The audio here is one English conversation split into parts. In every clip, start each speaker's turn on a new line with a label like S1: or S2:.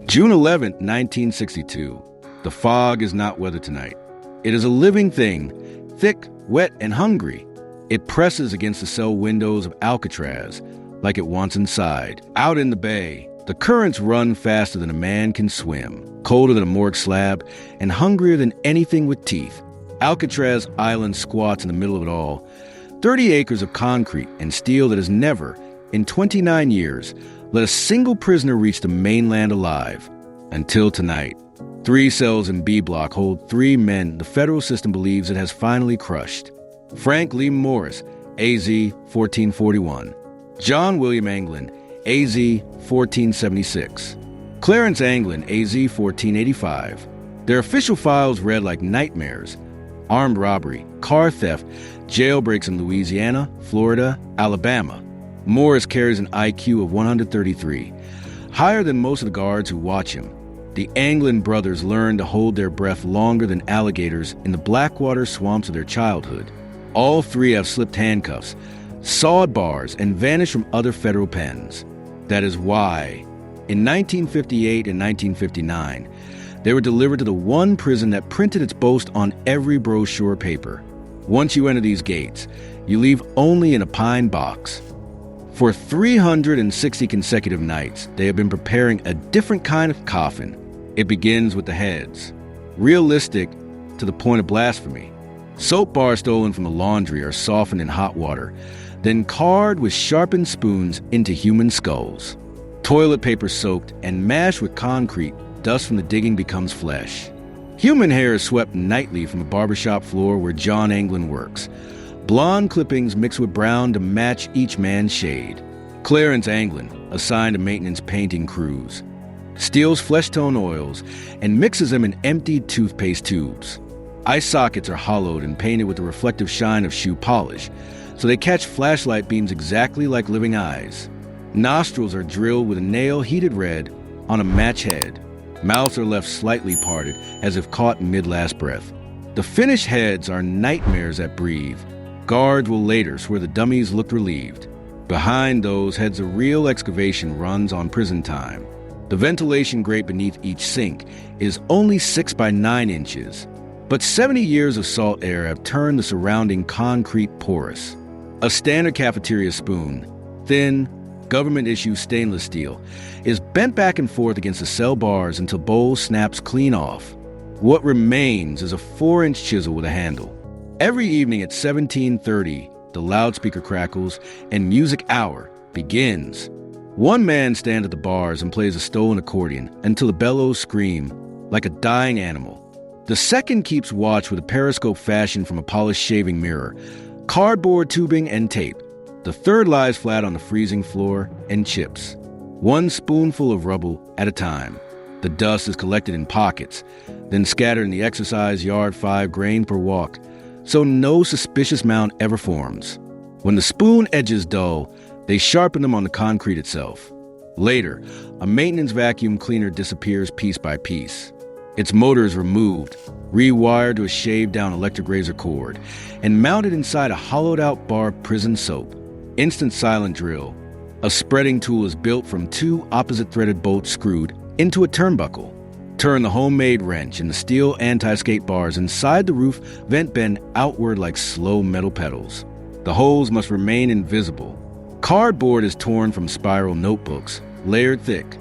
S1: June 11, 1962. The fog is not weather tonight. It is a living thing, thick, wet, and hungry. It presses against the cell windows of Alcatraz like it wants inside. Out in the bay, the currents run faster than a man can swim, colder than a morgue slab, and hungrier than anything with teeth. Alcatraz Island squats in the middle of it all. 30 acres of concrete and steel that has never, in 29 years, let a single prisoner reach the mainland alive. Until tonight. 3 cells in B block hold 3 men the federal system believes it has finally crushed. Frank Lee Morris, AZ 1441. John William Anglin, AZ 1476. Clarence Anglin, AZ 1485. Their official files read like nightmares. Armed robbery, car theft, jailbreaks in Louisiana, Florida, Alabama. Morris carries an IQ of 133, higher than most of the guards who watch him. The Anglin brothers learned to hold their breath longer than alligators in the blackwater swamps of their childhood. All 3 have slipped handcuffs, sawed bars, and vanished from other federal pens. That is why, in 1958 and 1959, they were delivered to the one prison that printed its boast on every brochure paper. Once you enter these gates, you leave only in a pine box. For 360 consecutive nights, they have been preparing a different kind of coffin. It begins with the heads. Realistic to the point of blasphemy. Soap bars stolen from the laundry are softened in hot water, then carved with sharpened spoons into human skulls. Toilet paper soaked and mashed with concrete, dust from the digging becomes flesh. Human hair is swept nightly from a barbershop floor where John Anglin works. Blonde clippings mixed with brown to match each man's shade. Clarence Anglin, assigned to maintenance painting crews, steals flesh-tone oils and mixes them in emptied toothpaste tubes. Eye sockets are hollowed and painted with the reflective shine of shoe polish, so they catch flashlight beams exactly like living eyes. Nostrils are drilled with a nail heated red on a match head. Mouths are left slightly parted, as if caught mid-last breath. The finished heads are nightmares that breathe. Guards will later swear the dummies looked relieved. Behind those heads, a real excavation runs on prison time. The ventilation grate beneath each sink is only 6 by 9 inches, but 70 years of salt air have turned the surrounding concrete porous. A standard cafeteria spoon, thin, government-issue stainless steel, is bent back and forth against the cell bars until bowl snaps clean off. What remains is a 4-inch chisel with a handle. Every evening at 17:30, the loudspeaker crackles and music hour begins. One man stands at the bars and plays a stolen accordion until the bellows scream like a dying animal. The second keeps watch with a periscope fashioned from a polished shaving mirror, cardboard tubing, and tape. The third lies flat on the freezing floor and chips, one spoonful of rubble at a time. The dust is collected in pockets, then scattered in the exercise yard 5 grain per walk, so no suspicious mound ever forms. When the spoon edges dull, they sharpen them on the concrete itself. Later, a maintenance vacuum cleaner disappears piece by piece. Its motor is removed, rewired to a shaved-down electric razor cord, and mounted inside a hollowed-out bar of prison soap. Instant silent drill. A spreading tool is built from 2 opposite-threaded bolts screwed into a turnbuckle. Turn the homemade wrench and the steel anti-skate bars inside the roof vent bend outward like slow metal pedals. The holes must remain invisible. Cardboard is torn from spiral notebooks, layered thick,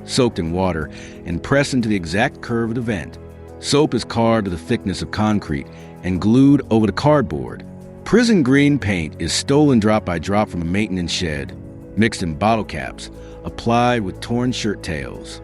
S1: soaked in water, and pressed into the exact curve of the vent. Soap is carved to the thickness of concrete and glued over the cardboard. Prison green paint is stolen drop by drop from a maintenance shed, mixed in bottle caps, applied with torn shirt tails.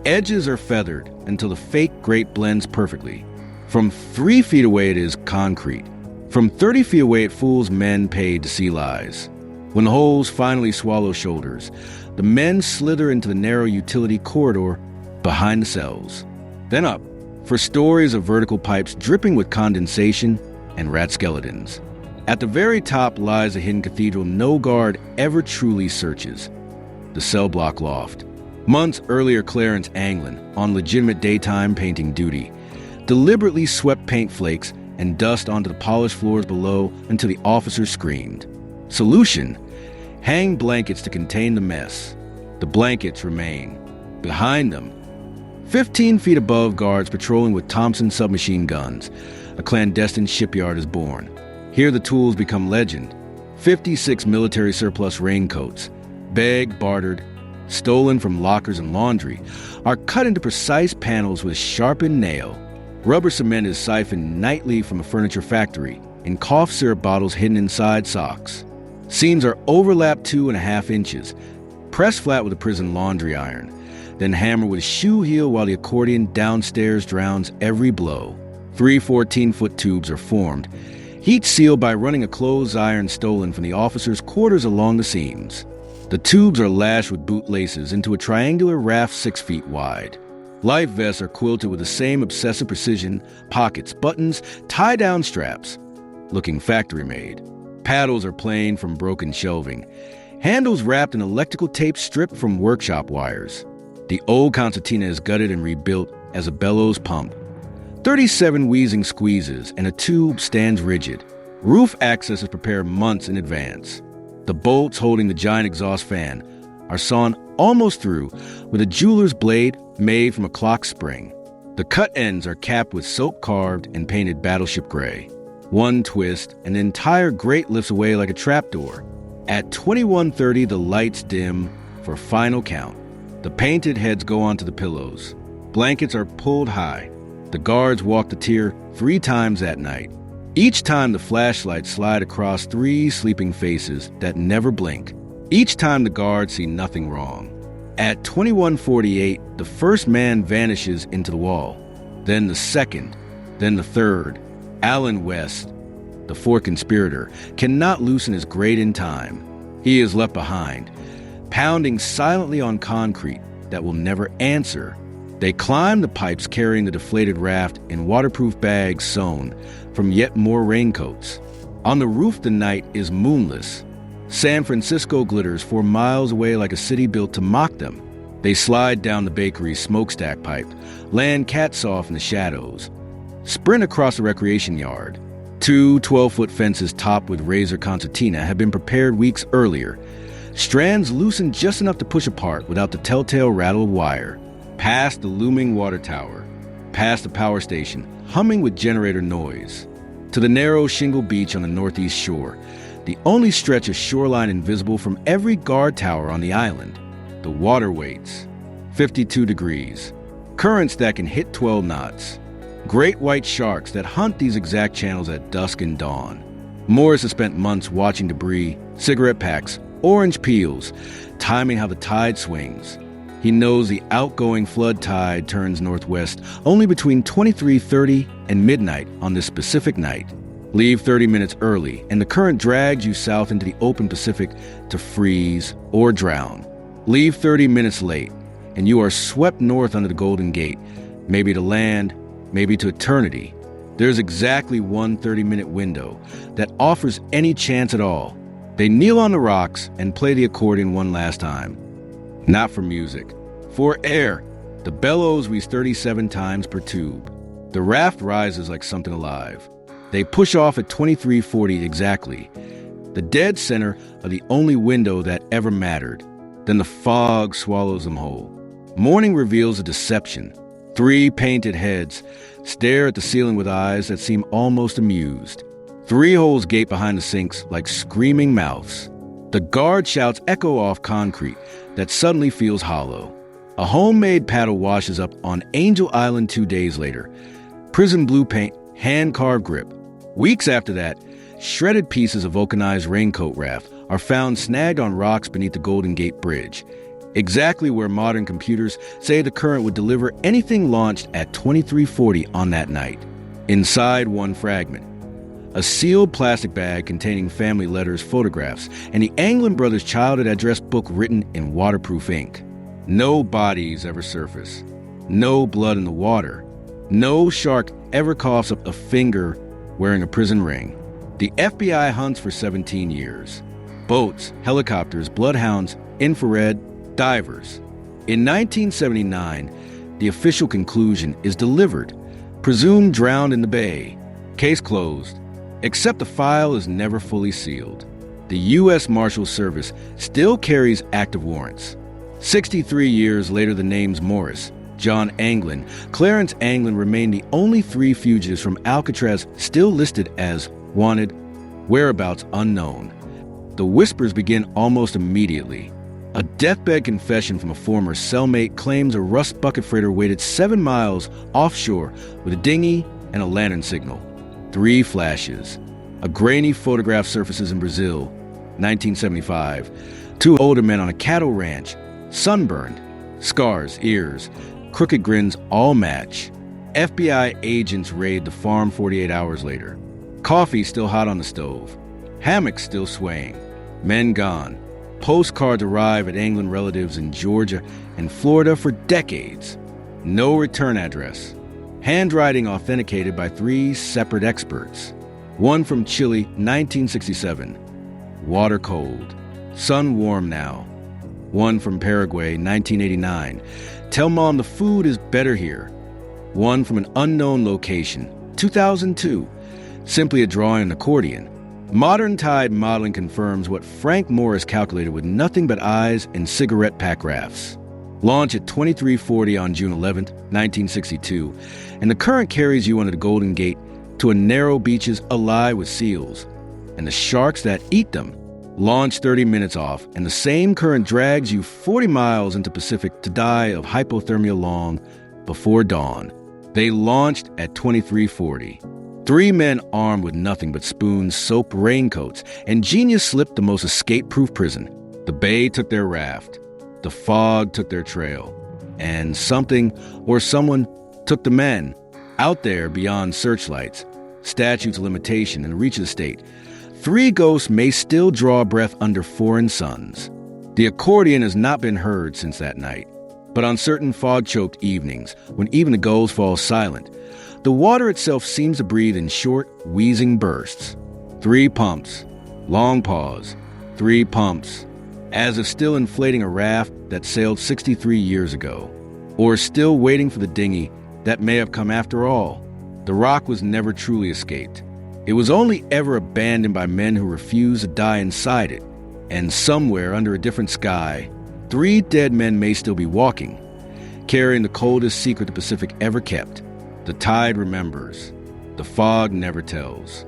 S1: Edges are feathered until the fake grape blends perfectly. From 3 feet away it is concrete. From 30 feet away it fools men paid to see lies. When the holes finally swallow shoulders, the men slither into the narrow utility corridor behind the cells. Then up, for stories of vertical pipes dripping with condensation and rat skeletons. At the very top lies a hidden cathedral no guard ever truly searches, the cell block loft. Months earlier, Clarence Anglin, on legitimate daytime painting duty, deliberately swept paint flakes and dust onto the polished floors below until the officers screamed. Solution: hang blankets to contain the mess. The blankets remain. Behind them, 15 feet above, guards patrolling with Thompson submachine guns. A clandestine shipyard is born. Here the tools become legend. 56 military surplus raincoats, begged, bartered, stolen from lockers and laundry, are cut into precise panels with a sharpened nail. Rubber cement is siphoned nightly from a furniture factory in cough syrup bottles hidden inside socks. Seams are overlapped 2.5 inches, pressed flat with a prison laundry iron, then hammered with a shoe heel while the accordion downstairs drowns every blow. 3 14-foot tubes are formed, each sealed by running a clothes iron stolen from the officers' quarters along the seams. The tubes are lashed with boot laces into a triangular raft 6 feet wide. Life vests are quilted with the same obsessive precision, pockets, buttons, tie-down straps, looking factory-made. Paddles are plain from broken shelving, handles wrapped in electrical tape stripped from workshop wires. The old concertina is gutted and rebuilt as a bellows pump. 37 wheezing squeezes, and a tube stands rigid. Roof access is prepared months in advance. The bolts holding the giant exhaust fan are sawn almost through with a jeweler's blade made from a clock spring. The cut ends are capped with soap-carved and painted battleship gray. One twist, and the entire grate lifts away like a trapdoor. At 21:30, the lights dim for final count. The painted heads go onto the pillows. Blankets are pulled high. The guards walk the tier 3 times that night. Each time the flashlights slide across 3 sleeping faces that never blink. Each time the guards see nothing wrong. At 21:48, the first man vanishes into the wall. Then the second, then the third. Alan West, the fourth conspirator, cannot loosen his grate in time. He is left behind, pounding silently on concrete that will never answer. They climb the pipes carrying the deflated raft in waterproof bags sewn from yet more raincoats. On the roof the night is moonless. San Francisco glitters 4 miles away like a city built to mock them. They slide down the bakery's smokestack pipe, land cats off in the shadows, sprint across the recreation yard. 2 12-foot fences topped with razor concertina have been prepared weeks earlier. Strands loosened just enough to push apart without the telltale rattle of wire. Past the looming water tower, past the power station, humming with generator noise, to the narrow shingle beach on the northeast shore, the only stretch of shoreline invisible from every guard tower on the island. The water waits, 52 degrees, currents that can hit 12 knots, great white sharks that hunt these exact channels at dusk and dawn. Morris has spent months watching debris, cigarette packs, orange peels, timing how the tide swings. He knows the outgoing flood tide turns northwest only between 23:30 and midnight on this specific night. Leave 30 minutes early, and the current drags you south into the open Pacific to freeze or drown. Leave 30 minutes late, and you are swept north under the Golden Gate, maybe to land, maybe to eternity. There's exactly one 30-minute window that offers any chance at all. They kneel on the rocks and play the accordion one last time. Not for music, for air. The bellows wheeze 37 times per tube. The raft rises like something alive. They push off at 23:40 exactly, the dead center of the only window that ever mattered. Then the fog swallows them whole. Morning reveals a deception. 3 painted heads stare at the ceiling with eyes that seem almost amused. 3 holes gape behind the sinks like screaming mouths. The guard shouts echo off concrete that suddenly feels hollow. A homemade paddle washes up on Angel Island 2 days later. Prison blue paint, hand-carved grip. Weeks after that, shredded pieces of vulcanized raincoat raft are found snagged on rocks beneath the Golden Gate Bridge, exactly where modern computers say the current would deliver anything launched at 23:40 on that night. Inside one fragment, a sealed plastic bag containing family letters, photographs, and the Anglin brothers' childhood address book written in waterproof ink. No bodies ever surface. No blood in the water. No shark ever coughs up a finger wearing a prison ring. The FBI hunts for 17 years. Boats, helicopters, bloodhounds, infrared, divers. In 1979, the official conclusion is delivered. Presumed drowned in the bay. Case closed. Except the file is never fully sealed. The U.S. Marshals Service still carries active warrants. 63 years later, the names Morris, John Anglin, Clarence Anglin remain the only three fugitives from Alcatraz still listed as wanted, whereabouts unknown. The whispers begin almost immediately. A deathbed confession from a former cellmate claims a rust bucket freighter waited 7 miles offshore with a dinghy and a lantern signal. 3 flashes. A grainy photograph surfaces in Brazil, 1975. 2 older men on a cattle ranch, sunburned, scars, ears, crooked grins all match. FBI agents raid the farm 48 hours later. Coffee still hot on the stove. Hammocks still swaying. Men gone. Postcards arrive at Anglin relatives in Georgia and Florida for decades. No return address. Handwriting authenticated by 3 separate experts. One from Chile, 1967. Water cold. Sun warm now. One from Paraguay, 1989. Tell Mom the food is better here. One from an unknown location, 2002. Simply a drawing on an accordion. Modern tide modeling confirms what Frank Morris calculated with nothing but eyes and cigarette pack rafts. Launch at 2340 on June 11, 1962, and the current carries you under the Golden Gate to a narrow beaches alive with seals, and the sharks that eat them. Launch 30 minutes off, and the same current drags you 40 miles into Pacific to die of hypothermia long before dawn. They launched at 2340. 3 men armed with nothing but spoons, soap, raincoats, and genius slipped the most escape-proof prison. The bay took their raft. The fog took their trail. And something or someone took the men. Out there beyond searchlights, statutes of limitation, and reach of the state, 3 ghosts may still draw breath under foreign suns. The accordion has not been heard since that night. But on certain fog-choked evenings, when even the gulls fall silent, the water itself seems to breathe in short, wheezing bursts. 3 pumps. Long pause. 3 pumps. As if still inflating a raft that sailed 63 years ago. Or still waiting for the dinghy that may have come after all. The rock was never truly escaped. It was only ever abandoned by men who refused to die inside it. And somewhere under a different sky, 3 dead men may still be walking, carrying the coldest secret the Pacific ever kept. The tide remembers. The fog never tells.